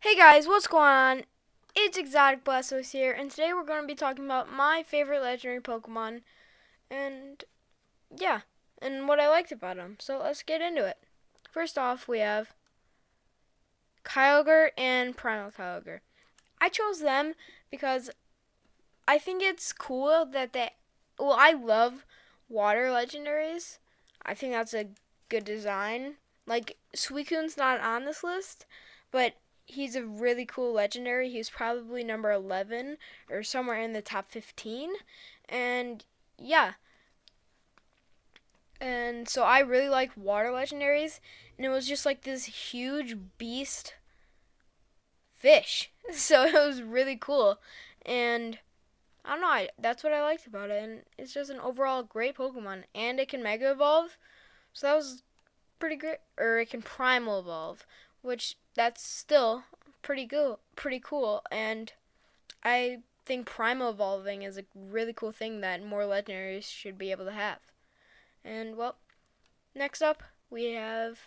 Hey guys, what's going on? It's Exotic Blastos here, and today we're going to be talking about my favorite legendary Pokemon, and yeah, and what I liked about them. So let's get into it. First off, we have Kyogre and Primal Kyogre. I chose them because I think it's cool that I love water legendaries. I think that's a good design. Like, Suicune's not on this list, but he's a really cool legendary. He's probably number 11 or somewhere in the top 15. And yeah, and so I really like water legendaries. And it was just like this huge beast fish. So it was really cool. And I don't know. That's what I liked about it, and it's just an overall great Pokemon. And it can Mega Evolve, so that was pretty great. Or it can Primal Evolve, which that's still pretty cool. And I think Primal Evolving is a really cool thing that more legendaries should be able to have. And well, next up we have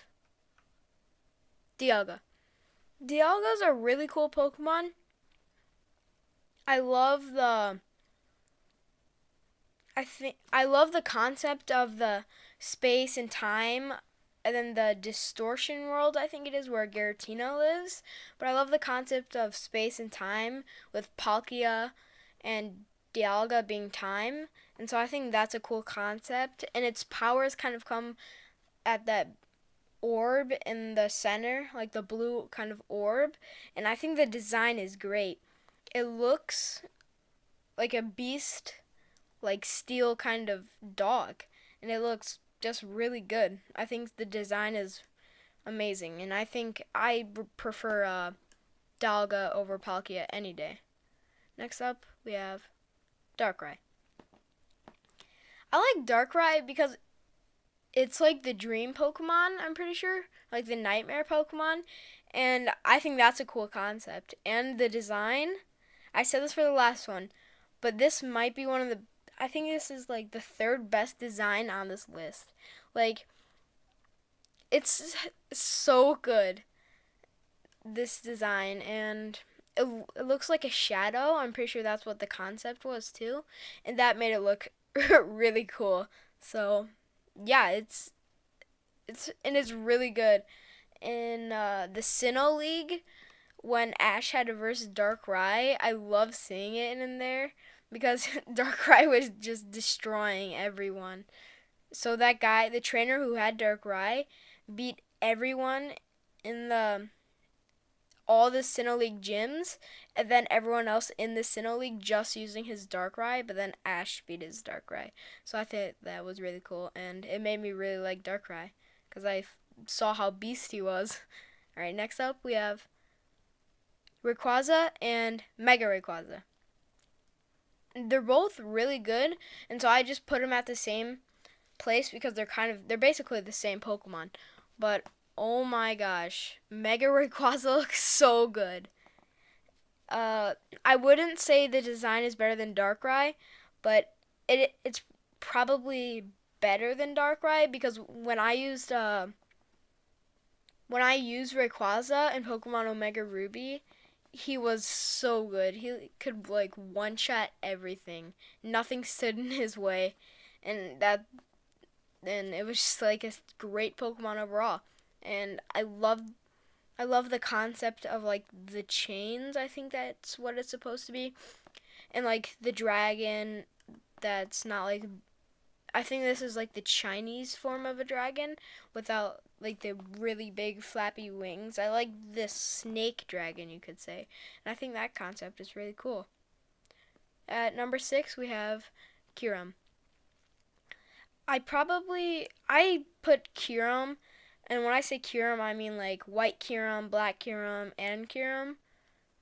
Dialga. Dialga's a really cool Pokemon. I love the I love the concept of the space and time, and then the distortion world. I think it is where Giratina lives. But I love the concept of space and time with Palkia and Dialga being time, and so I think that's a cool concept. And its powers kind of come at that orb in the center, like the blue kind of orb. And I think the design is great. It looks like a beast like steel kind of dog, and it looks just really good. I think the design is amazing, and I think I prefer Dalga over Palkia any day. Next up, we have Darkrai. I like Darkrai because it's like the dream Pokemon, I'm pretty sure, like the nightmare Pokemon, and I think that's a cool concept. And the design, I said this for the last one, but this might be one of the I think this is like the third best design on this list. Like, it's so good, this design, and it looks like a shadow. I'm pretty sure that's what the concept was too, and that made it look really cool. So yeah, it's really good. In the Sinnoh League, when Ash had to versus Darkrai, I love seeing it in there because Darkrai was just destroying everyone. So that guy, the trainer who had Darkrai, beat everyone in the all the Sinnoh League gyms, and then everyone else in the Sinnoh League just using his Darkrai, but then Ash beat his Darkrai. So I think that was really cool, and it made me really like Darkrai because saw how beast he was. All right, next up we have Rayquaza and Mega Rayquaza. They're both really good, and so I just put them at the same place because they're basically the same Pokemon. But oh my gosh, Mega Rayquaza looks so good. I wouldn't say the design is better than Darkrai, but it's probably better than Darkrai because when I used Rayquaza in Pokemon Omega Ruby, he was so good. He could like one shot everything. Nothing stood in his way, and it was just like a great Pokemon overall. And I love the concept of like the chains. I think that's what it's supposed to be, and like the dragon. That's not like I think this is like the Chinese form of a dragon without like the really big flappy wings. I like this snake dragon, you could say. And I think that concept is really cool. At number 6, we have Kyurem. I put Kyurem, and when I say Kyurem, I mean like white Kyurem, black Kyurem, and Kyurem.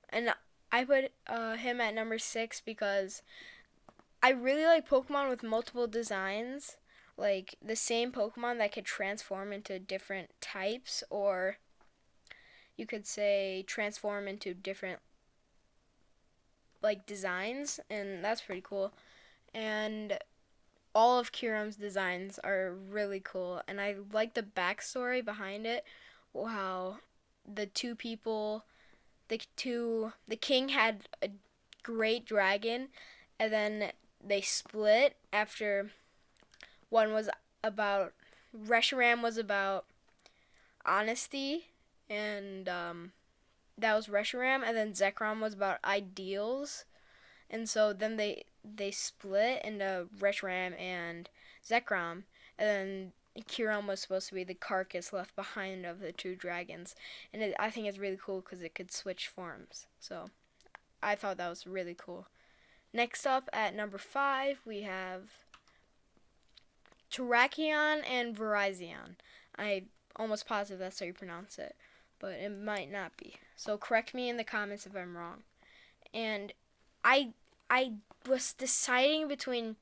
And I put him at number 6 because I really like Pokemon with multiple designs, like the same Pokemon that could transform into different types, or you could say transform into different like designs, and that's pretty cool. And all of Kyurem's designs are really cool, and I like the backstory behind it. How the two people the king had a great dragon, and then they split after one was about Reshiram was about honesty, and that was Reshiram, and then Zekrom was about ideals, and so then they split into Reshiram and Zekrom, and then Kiram was supposed to be the carcass left behind of the two dragons, and I think it's really cool because it could switch forms. So I thought that was really cool. Next up at number 5 we have Terrakion and Virizion. I almost positive that's how you pronounce it, but it might not be. So correct me in the comments if I'm wrong. And I was deciding between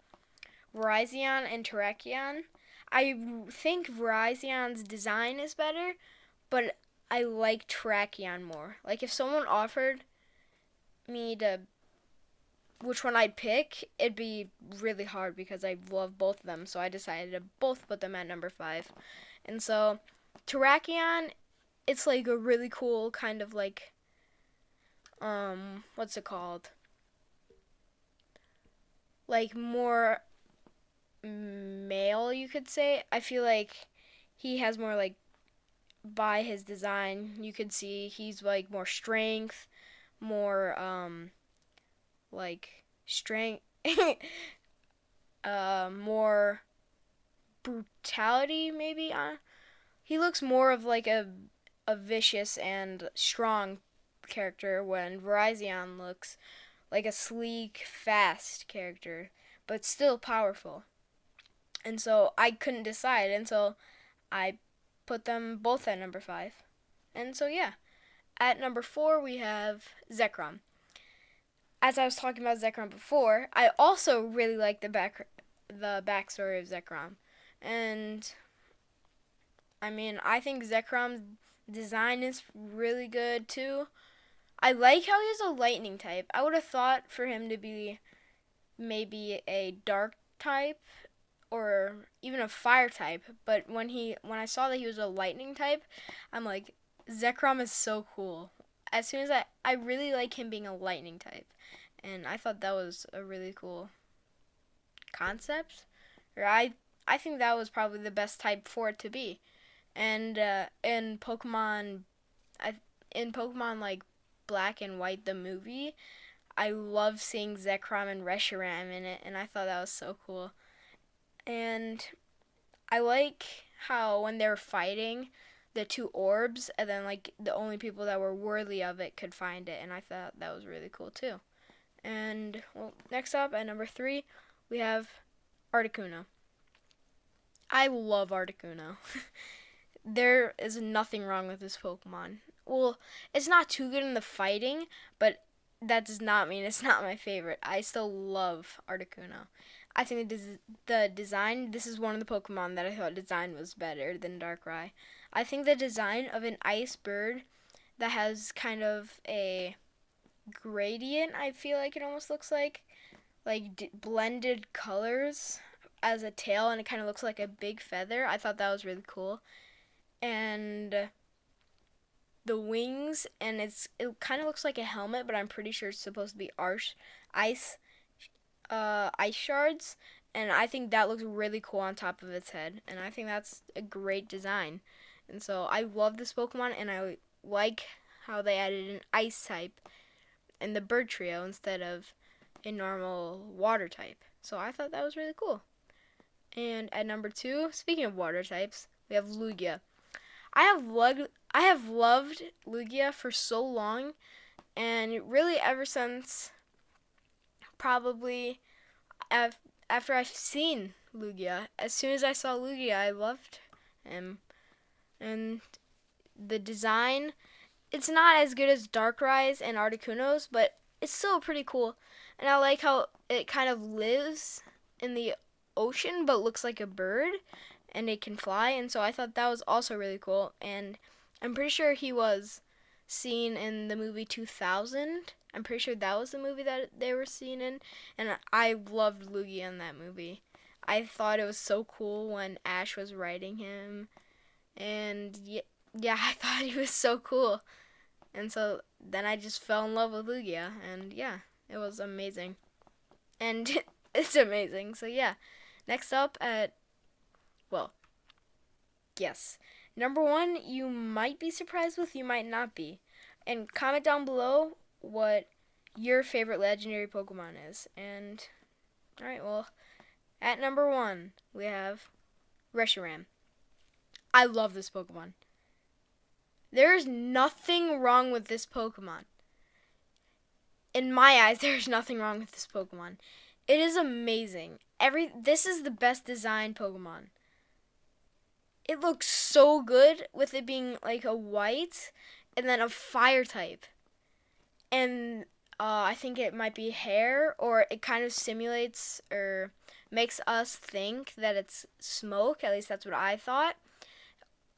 Virizion and Terrakion. I think Virizion's design is better, but I like Terrakion more. Like if someone offered me to which one I'd pick, it'd be really hard because I love both of them. So I decided to both put them at number 5. And so Terrakion, it's like a really cool kind of like what's it called? Like more male, you could say. I feel like he has more like by his design, you could see he's like more strength, more like strength more brutality maybe. He looks more of like a vicious and strong character when Virizion looks like a sleek, fast character, but still powerful. And so I couldn't decide until I put them both at number 5. And so yeah, at number 4 we have Zekrom. As I was talking about Zekrom before, I also really like the backstory of Zekrom. And I mean, I think Zekrom's design is really good too. I like how he's a lightning type. I would have thought for him to be maybe a dark type or even a fire type, but when I saw that he was a lightning type, I'm like, Zekrom is so cool. As soon as I really like him being a lightning type, and I thought that was a really cool concept. Or I think that was probably the best type for it to be. And in Pokemon like Black and White the movie, I love seeing Zekrom and Reshiram in it, and I thought that was so cool. And I like how when they were fighting the two orbs, and then like the only people that were worthy of it could find it, and I thought that was really cool too. And well, next up at number 3, we have Articuno. I love Articuno. There is nothing wrong with this Pokemon. Well, it's not too good in the fighting, but that does not mean it's not my favorite. I still love Articuno. I think the design, this is one of the Pokemon that I thought design was better than Darkrai. I think the design of an ice bird that has kind of a gradient, I feel like it almost looks like blended colors as a tail, and it kind of looks like a big feather. I thought that was really cool. And the wings, and it kind of looks like a helmet, but I'm pretty sure it's supposed to be ice shards, and I think that looks really cool on top of its head, and I think that's a great design. And so I love this Pokemon, and I like how they added an ice type in the bird trio instead of a normal water type. So I thought that was really cool. And at number 2, speaking of water types, we have Lugia. I have loved Lugia for so long, and really ever since probably after I've seen Lugia. As soon as I saw Lugia, I loved him. And the design, it's not as good as Darkrai's and Articuno's, but it's still pretty cool. And I like how it kind of lives in the ocean but looks like a bird, and it can fly, and so I thought that was also really cool. And I'm pretty sure he was seen in the movie 2000. I'm pretty sure that was the movie that they were seen in, and I loved Lugia in that movie. I thought it was so cool when Ash was riding him, and yeah, I thought he was so cool. And so then I just fell in love with Lugia, and yeah, it was amazing. And it's amazing. So yeah, next up at, well, yes. Number one, you might be surprised with, you might not be. And comment down below what your favorite legendary Pokemon is. And, alright, well, at number one, we have Reshiram. I love this Pokemon. There's nothing wrong with this Pokemon. In my eyes, there's nothing wrong with this Pokemon. It is amazing. This is the best designed Pokemon. It looks so good with it being like a white and then a fire type. And I think it might be hair, or it kind of simulates or makes us think that it's smoke. At least that's what I thought.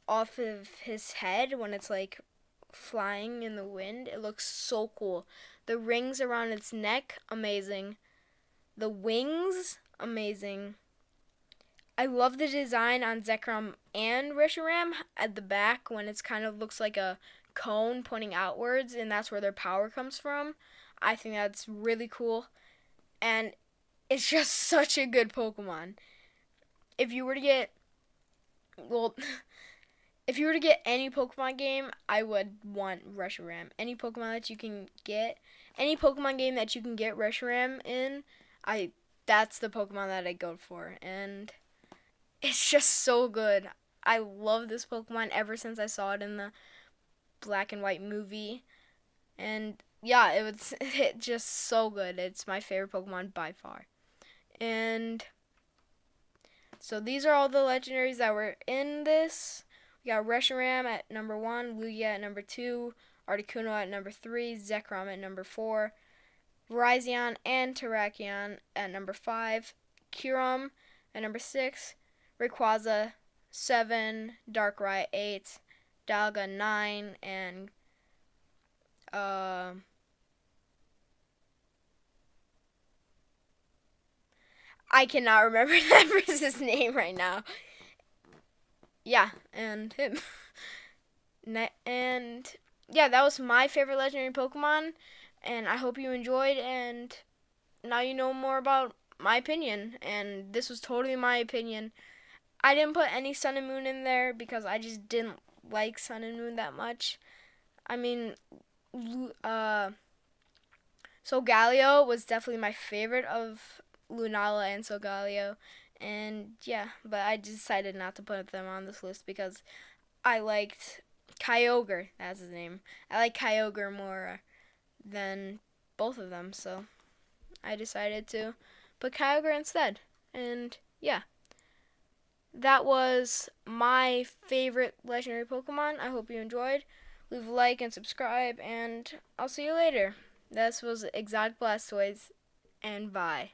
Off of his head when it's like flying in the wind. It looks so cool. The rings around its neck, amazing. The wings, amazing. I love the design on Zekrom and Reshiram at the back when it's kind of looks like a cone pointing outwards, and that's where their power comes from. I think that's really cool. And it's just such a good Pokemon. If you were to get, well, if you were to get any Pokemon game, I would want Reshiram. Any Pokemon that you can get, any Pokemon game that you can get Reshiram in, that's the Pokemon that I go for. And it's just so good. I love this Pokemon ever since I saw it in the black and white movie. And yeah, it's just so good. It's my favorite Pokemon by far. And so these are all the legendaries that were in this. We got Reshiram at number 1, Lugia at number 2, Articuno at number 3, Zekrom at number 4, Virizion and Terrakion at number 5, Kyurem at number 6, Rayquaza 7, Darkrai 8, Dialga 9, and I cannot remember that person's name right now. Yeah, and him. And yeah, that was my favorite legendary Pokemon, and I hope you enjoyed, and now you know more about my opinion, and this was totally my opinion. I didn't put any Sun and Moon in there because I just didn't like Sun and Moon that much. I mean, Solgaleo was definitely my favorite of Lunala and Solgaleo. And yeah, but I decided not to put them on this list because I liked Kyogre, that's his name. I like Kyogre more than both of them, so I decided to put Kyogre instead. And yeah, that was my favorite legendary Pokemon. I hope you enjoyed. Leave a like and subscribe, and I'll see you later. This was Exotic Blastoise, and bye.